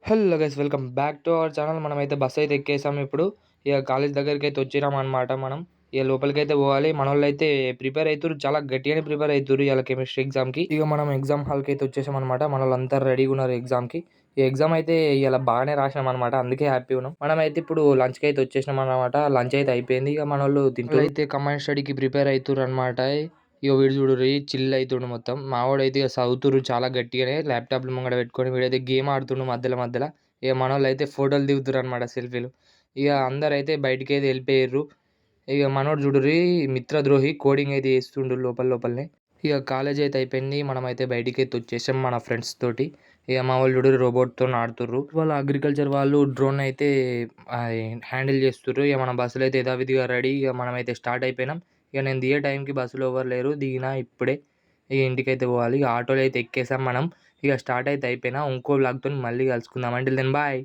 Hello guys, welcome back to our channel. మనమైతే bus అయితే ఎక్కేసాం. ఇప్పుడు ఇక కాలేజ్ దగ్గరికి అయితే వచ్చినాం అనమాట. మనం ఇక లోపలికి అయితే పోవాలి. మన వాళ్ళు అయితే ప్రిపేర్ అవుతారు, చాలా గట్టిగానే ప్రిపేర్ అవుతారు ఇలా కెమిస్ట్రీ ఎగ్జామ్కి. ఇక మనం ఎగ్జామ్ హాల్కి అయితే వచ్చేసాం అనమాట. మన వాళ్ళంతా రెడీగా ఉన్నారు ఎగ్జామ్కి. ఈ ఎగ్జామ్ అయితే ఇలా బాగానే రాసినాం అనమాట, అందుకే హ్యాపీ ఉన్నాం. మనం అయితే ఇప్పుడు లంచ్కి అయితే వచ్చేసినాం అనమాట. లంచ్ అయితే అయిపోయింది. ఇక మన వాళ్ళు తింటూ అయితే కంబైన్ స్టడీకి ప్రిపేర్ అవుతారు అనమాట. ఇక వీడు చూడుర్రి చిల్ అవుతుండు మొత్తం. మావాడైతే ఇక చదువుతురు చాలా గట్టిగానే, ల్యాప్టాప్లు ముంగడ పెట్టుకొని. వీడైతే గేమ్ ఆడుతుండు మధ్యలో మధ్యలో. ఇక మన వాళ్ళు అయితే ఫోటోలు దిగుతారు అనమాట, సెల్ఫీలు. ఇక అందరు అయితే బయటికి అయితే వెళ్ళిపోయారు. ఇక మనోడు చూడుర్రి మిత్రద్రోహి కోడింగ్ అయితే చేస్తుండు లోపల లోపలనే. ఇక కాలేజ్ అయితే అయిపోయింది. మనం అయితే బయటికి అయితే వచ్చేసాం మన ఫ్రెండ్స్ తోటి. ఇక మా వాళ్ళు చూడు రోబోట్తో ఆడుతుర్రు. వాళ్ళ అగ్రికల్చర్ వాళ్ళు డ్రోన్ అయితే హ్యాండిల్ చేస్తుర్రు. ఇక మన బస్సులో అయితే యథావిధిగా రెడీ. ఇక మనం అయితే స్టార్ట్ అయిపోయినాం. ఇక నేను దిగే టైంకి బస్సులో ఎవరు లేరు, దిగినా ఇప్పుడే. ఇక ఇంటికి అయితే పోవాలి. ఇక ఆటోలో అయితే ఎక్కేసాం మనం. ఇక స్టార్ట్ అయితే అయిపోయినా. ఇంకో వ్లాగ్తో మళ్ళీ కలుసుకుందాం. అంటే దెన్ బాయ్.